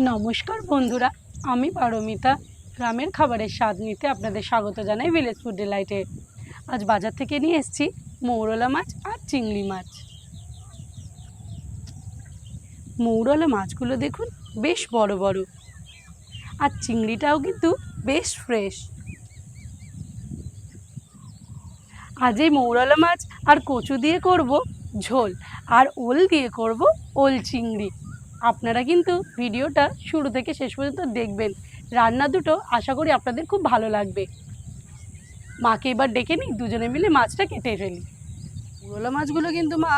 নমস্কার বন্ধুরা, আমি পারমিতা। গ্রামের খাবারের স্বাদ নিতে আপনাদের স্বাগত জানাই ভিলেজ ফুড ডিলাইটে। আজ বাজার থেকে নিয়ে এসেছি মৌরলা মাছ আর চিংড়ি মাছ। মৌরলা মাছগুলো দেখুন বেশ বড় বড়, আর চিংড়িটাও কিন্তু বেশ ফ্রেশ। আজ এই মৌরলা মাছ আর কচু দিয়ে করব ঝোল, আর ওল দিয়ে করব ওল চিংড়ি। আপনারা কিন্তু ভিডিওটা শুরু থেকে শেষ পর্যন্ত দেখবেন। রান্না দুটো আশা করি আপনাদের খুব ভালো লাগবে। মাকে এবার ডেকে নিই, দুজনে মিলে মাছটা কেটে ফেলি। মৌরলা মাছগুলো কিন্তু মা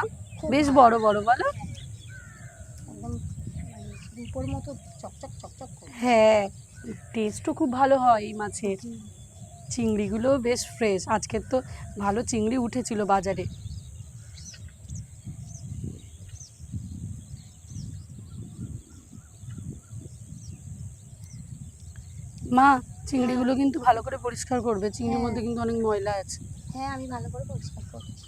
বেশ বড় বড়, বলো? একদম রূপোর মতো চকচক চকচক করে। হ্যাঁ, টেস্টও খুব ভালো হয় এই মাছের। চিংড়িগুলোও বেশ ফ্রেশ, আজকের তো ভালো চিংড়ি উঠেছিল বাজারে। মা, চিংড়িগুলো কিন্তু ভালো করে পরিষ্কার করবে, চিংড়ির মধ্যে কিন্তু অনেক ময়লা আছে। হ্যাঁ, আমি ভালো করে পরিষ্কার করছি।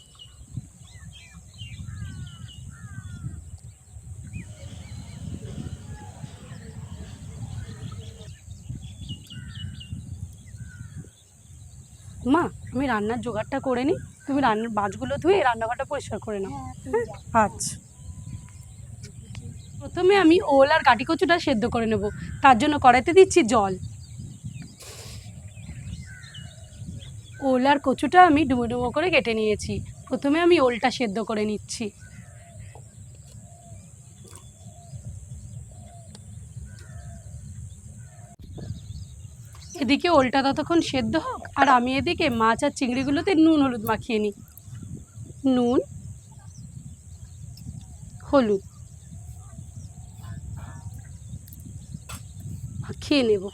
মা, আমি রান্নার জোগাড়টা করে নিই, তুমি রান্নার মাছগুলো ধুয়ে রান্নাঘরটা পরিষ্কার করে নাও। হ্যাঁ, তুমি যাও। আচ্ছা। প্রথমে আমি ওল আর কাটি কচুটা সেদ্ধ করে নেব, তার জন্য কড়াইতে দিচ্ছি জল। ওল আর কচুটা আমি ডুমো ডুমো করে কেটে নিয়েছি। প্রথমে আমি ওলটা সেদ্ধ করে নিচ্ছি। এদিকে ওলটা ততক্ষণ সেদ্ধ হোক, আর আমি এদিকে মাছ আর চিংড়িগুলোতে নুন হলুদ মাখিয়ে নিই। নুন, হলুদ মাখিয়ে নেব।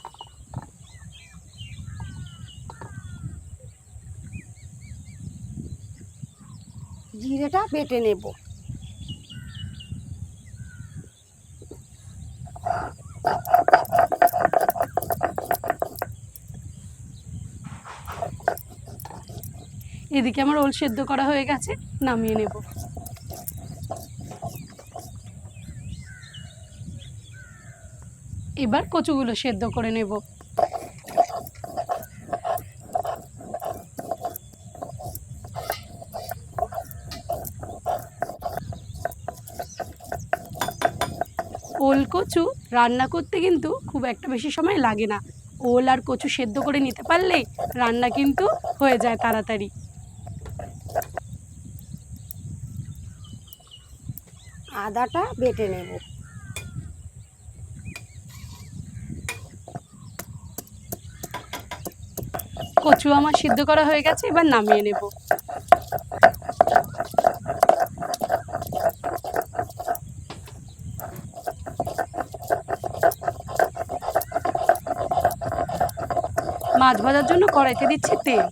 জিরেটা বেটে নেব। এদিকে আমার ওল সেদ্ধ করা হয়ে গেছে, নামিয়ে নেব। এবার কচুগুলো সেদ্ধ করে নেব। ওল কচু রান্না করতে কিন্তু খুব একটা বেশি সময় লাগে না। ওল আর কচু সেদ্ধ করে নিতে পারলেই রান্না কিন্তু হয়ে যায় তাড়াতাড়ি। আদাটা বেটে নেব। কচু আমার সিদ্ধ করা হয়ে গেছে, এবার নামিয়ে নেব। মাছ ভাজার জন্য কড়াইতে দিচ্ছি তেল।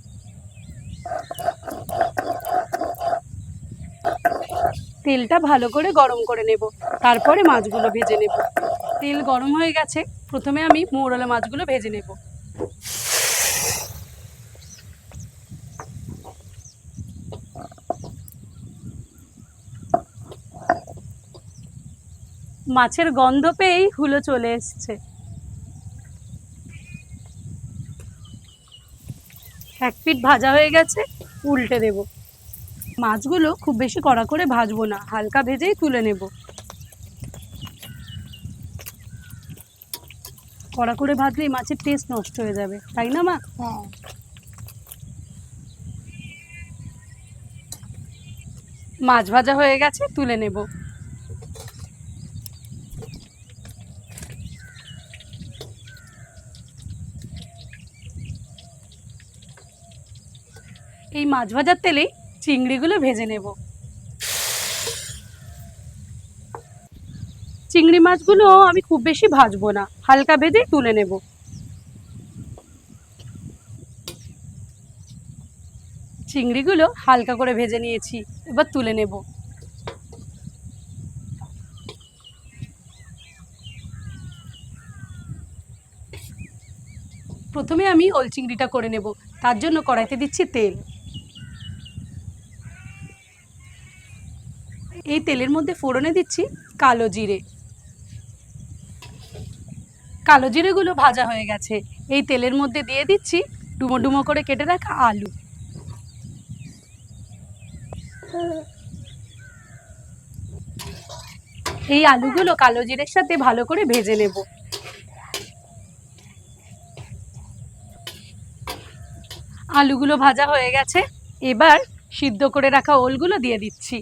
তেলটা ভালো করে গরম করে নেব, তারপরে মাছগুলো ভেজে নেব। তেল গরম হয়ে গেছে, প্রথমে আমি মৌরলা মাছগুলো ভেজে নেব। মাছের গন্ধ পেয়েই হুলো চলে এসছে। এক পিঠ ভাজা হয়ে গেছে, উল্টে দেব। মাছগুলো খুব বেশি কড়া করে ভাজবো না, হালকা ভেজেই তুলে নেব। কড়া করে ভাজলেই মাছের টেস্ট নষ্ট হয়ে যাবে, তাই না মা? হ্যাঁ, মাছ ভাজা হয়ে গেছে, তুলে নেব। এই মাছ ভাজার তেলেই চিংড়িগুলো ভেজে নেব। চিংড়ি মাছগুলো আমি খুব বেশি ভাজবো না, হালকা ভেজেই তুলে নেব। চিংড়িগুলো হালকা করে ভেজে নিয়েছি, এবার তুলে নেব। প্রথমে আমি ওল চিংড়িটা করে নেব, তার জন্য কড়াইতে দিচ্ছি তেল। এই তেলের মধ্যে ফোড়নে দিচ্ছি কালো জিরে, কালো জিরেগুলো ভাজা হয়ে গেছে। এই তেলের মধ্যে দিয়ে দিচ্ছি ডুমো ডুমো করে কেটে রাখা আলু। এই আলুগুলো কালো জিরের সাথে ভালো করে ভেজে নেব। আলুগুলো ভাজা হয়ে গেছে, এবার সিদ্ধ করে রাখা ওলগুলো দিয়ে দিচ্ছি।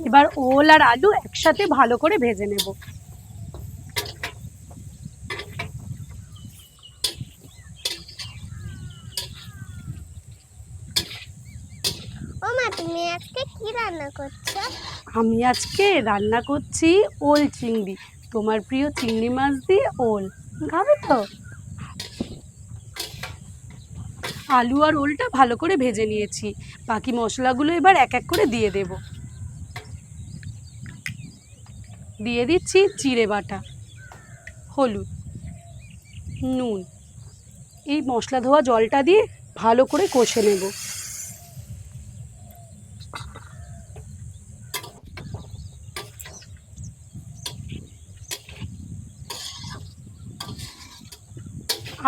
এবার ওল আর আলু একসাথে ভালো করে ভেজে নেব। ও মা, তুমি আজকে কি রান্না করছো? আমি আজকে রান্না করছি ওল চিংড়ি, তোমার প্রিয় চিংড়ি মাছ দিয়ে ওল। খাবে তো? আলু আর ওলটা ভালো করে ভেজে নিয়েছি, বাকি মশলাগুলো এবার এক এক করে দিয়ে দেব। দিয়ে দিচ্ছি জিরে বাটা, হলুদ, নুন। এই মশলা ধোয়া জলটা দিয়ে ভালো করে কষে নেব।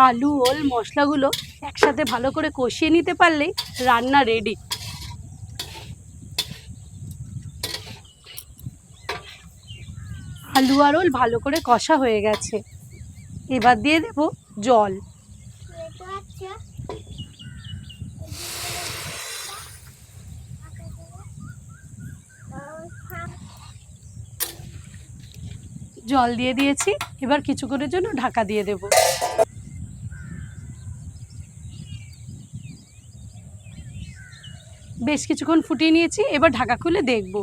আলু ওল মশলাগুলো একসাথে ভালো করে কষিয়ে নিতে পারলেই রান্না রেডি। আলু আর ওল ভালো করে কষা হয়ে গেছে, এবার দিয়ে দেব জল। জল দিয়ে দিয়েছি, এবার কিছুক্ষণের জন্য ঢাকা দিয়ে দেব। বেশ কিছুক্ষণ ফুটিয়ে নিয়েছি, এবার ঢাকা খুলে দেখব।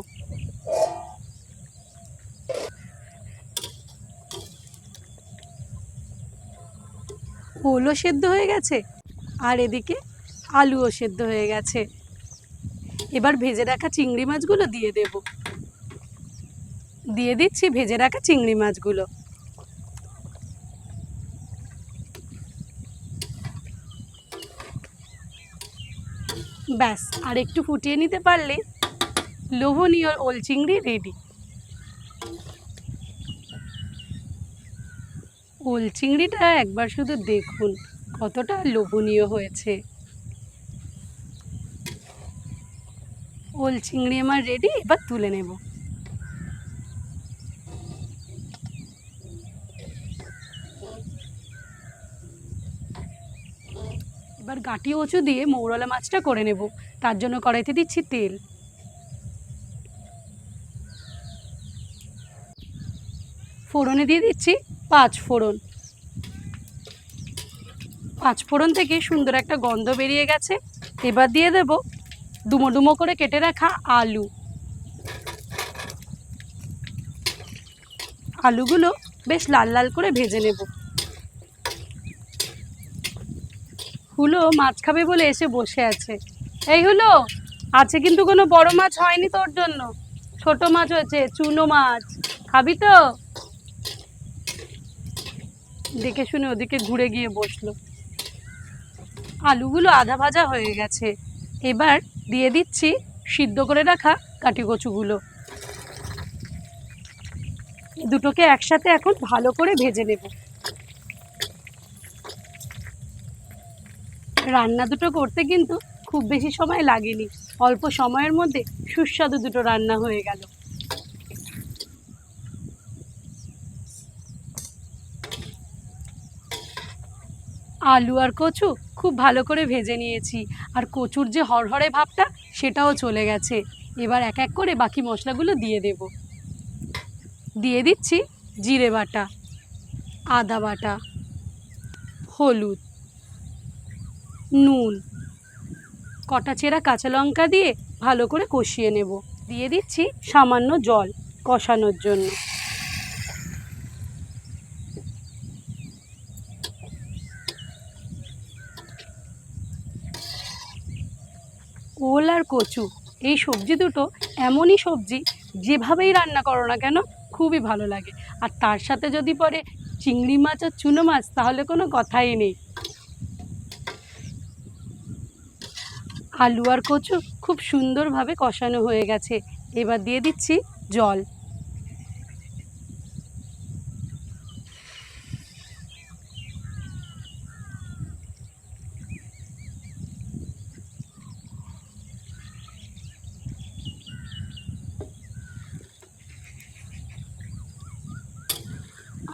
ওলও সেদ্ধ হয়ে গেছে আর এদিকে আলুও সেদ্ধ হয়ে গেছে। এবার ভেজে রাখা চিংড়ি মাছগুলো দিয়ে দেব। দিয়ে দিচ্ছি ভেজে রাখা চিংড়ি মাছগুলো। ব্যাস, আর একটু ফুটিয়ে নিতে পারলে লোভনীয় ওল চিংড়ি রেডি। ওল চিংড়িটা একবার শুধু দেখুন কতটা লোভনীয় হয়েছে। ওল চিংড়ি আমার রেডি, এবার তুলে নেব। এবার গাঁটি কচু দিয়ে মৌরলা মাছটা করে নেব। তার জন্য কড়াইতে দিচ্ছি তেল। ফোড়নে দিয়ে দিচ্ছি 5 ফোড়ন। 5 ফোড়ন থেকে সুন্দর একটা গন্ধ বেরিয়ে গেছে, এবার দিয়ে দেব ডুমো ডুমো করে কেটে রাখা আলু। আলুগুলো বেশ লাল লাল করে ভেজে নেব। হুলো মাছ খাবে বলে এসে বসে আছে। এই হুলো, আছে কিন্তু কোনো বড় মাছ হয়নি তোর জন্য, ছোট মাছ হয়েছে, চুনো মাছ। খাবি তো? দেখে শুনে ওদিকে ঘুরে গিয়ে বসলো। আলুগুলো আধা ভাজা হয়ে গেছে, এবার দিয়ে দিচ্ছি সিদ্ধ করে রাখা কাটি কচুগুলো। দুটোকে একসাথে এখন ভালো করে ভেজে নেব। রান্না দুটো করতে কিন্তু খুব বেশি সময় লাগেনি, অল্প সময়ের মধ্যে সুস্বাদু দুটো রান্না হয়ে গেল। আলু আর কচু খুব ভালো করে ভেজে নিয়েছি, আর কচুর যে হরহরে ভাবটা সেটাও চলে গেছে। এবার এক এক করে বাকি মশলাগুলো দিয়ে দেব। দিয়ে দিচ্ছি জিরে বাটা, আদা বাটা, হলুদ, নুন, কটা চেরা কাঁচা লঙ্কা দিয়ে ভালো করে কষিয়ে নেব। দিয়ে দিচ্ছি সামান্য জল কষানোর জন্য। ওল আর কচু এই সবজি দুটো এমনই সবজি, যেভাবেই রান্না করো না কেন খুবই ভালো লাগে। আর তার সাথে যদি পরে চিংড়ি মাছ আর চুনো মাছ, তাহলে কোনো কথাই নেই। আলু আর কচু খুব সুন্দরভাবে কষানো হয়ে গেছে, এবার দিয়ে দিচ্ছি জল।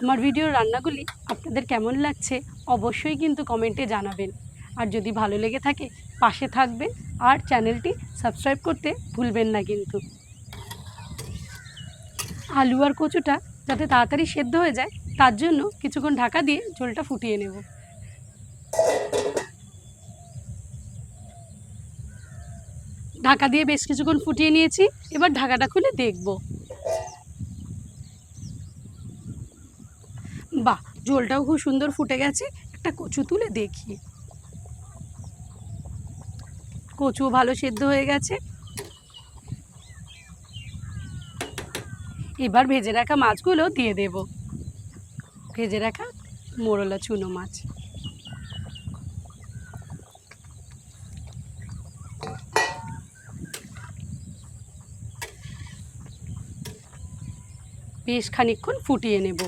আমার ভিডিওর রান্নাগুলি আপনাদের কেমন লাগছে অবশ্যই কিন্তু কমেন্টে জানাবেন। আর যদি ভালো লেগে থাকে পাশে থাকবেন আর চ্যানেলটি সাবস্ক্রাইব করতে ভুলবেন না কিন্তু। আলু আর কচুটা যাতে তাড়াতাড়ি সেদ্ধ হয়ে যায় তার জন্য কিছুক্ষণ ঢাকা দিয়ে ঝোলটা ফুটিয়ে নেব। ঢাকা দিয়ে বেশ কিছুক্ষণ ফুটিয়ে নিয়েছি, এবার ঢাকাটা খুলে দেখব। বাহ, ঝোলটাও খুব সুন্দর ফুটে গেছে। একটা কচু তুলে দেখি। কচুও ভালো সেদ্ধ হয়ে গেছে। এবার ভেজে রাখা মাছগুলো দিয়ে দেব। ভেজে রাখা মোরলা চুনো মাছ। বেশ খানিকক্ষণ ফুটিয়ে নেব।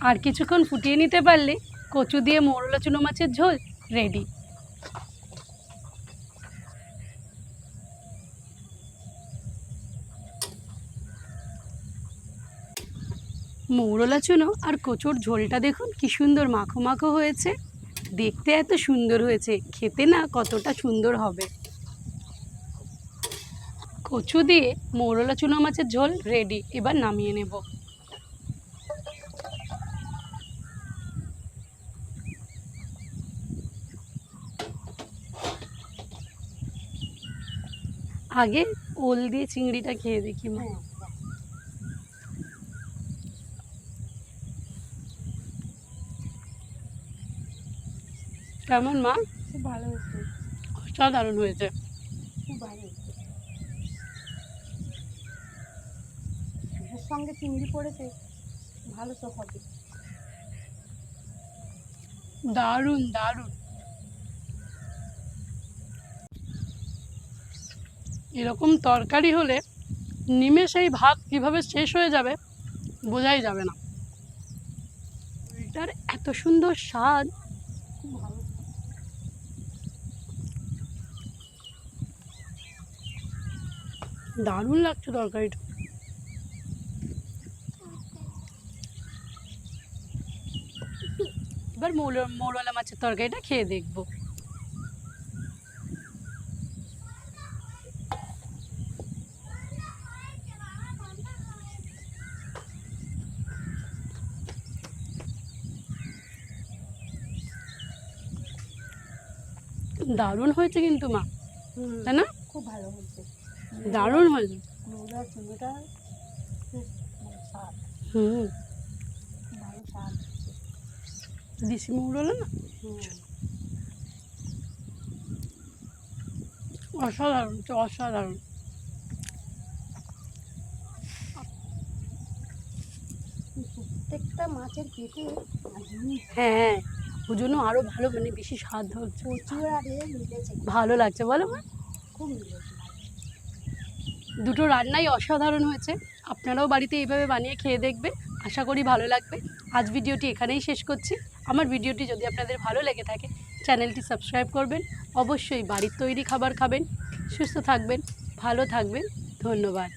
আর কিছুক্ষণ ফুটিয়ে নিতে পারলে কচু দিয়ে মোরলা চুনো মাছের ঝোল রেডি। মৌরলা চুনো আর কচুর ঝোলটা দেখুন কি সুন্দর মাখো মাখো হয়েছে। দেখতে এত সুন্দর হয়েছে, খেতে না কতটা সুন্দর হবে। কচু দিয়ে মৌরলা চুনো মাছের ঝোল রেডি। এবার নামিয়ে নেব। আগে ওল দিয়ে চিংড়িটা খেয়ে দেখি মা। কেমন মা? খুব ভালো হয়েছে, অসাধারণ হয়েছে। খুব ভালো হয়েছে। এর সঙ্গে চিংড়ি পড়েছে, ভালো তো হবে। দারুণ দারুণ। এরকম তরকারি হলে নিমেষেই ভাত কিভাবে শেষ হয়ে যাবে বোঝাই যাবে না। এটার এত সুন্দর স্বাদ। খুব ভালো। দারুণ লাগছে তরকারিটা। এবার মৌরলা মাছের তরকারিটা খেয়ে দেখবো। দারুণ হয়েছে কিন্তু মা, তাই না? খুব ভালো হয়েছে, দারুণ হয়েছে। মৌরা চুনোটা খুব স্বাদ, হুম, খুব ভালো স্বাদ। দেশি মৌরলা না, অসাধারণ অসাধারণ। প্রত্যেকটা মাছের পেটে হ্যাঁ, ওই জন্য আরো ভালো মানে বেশি স্বাদ হচ্ছে। প্রচুর আর এ মিলেছে, ভালো লাগছে বলো মা? খুব মিলেছে। দুটো রান্নাই অসাধারণ হয়েছে। আপনারাও বাড়িতে এইভাবে বানিয়ে খেয়ে দেখবেন, আশা করি ভালো লাগবে। আজ ভিডিওটি এখানেই শেষ করছি। আমার ভিডিওটি যদি আপনাদের ভালো লেগে থাকে চ্যানেলটি সাবস্ক্রাইব করবেন। অবশ্যই বাড়ির তৈরি খাবার খাবেন, সুস্থ থাকবেন, ভালো থাকবেন। ধন্যবাদ।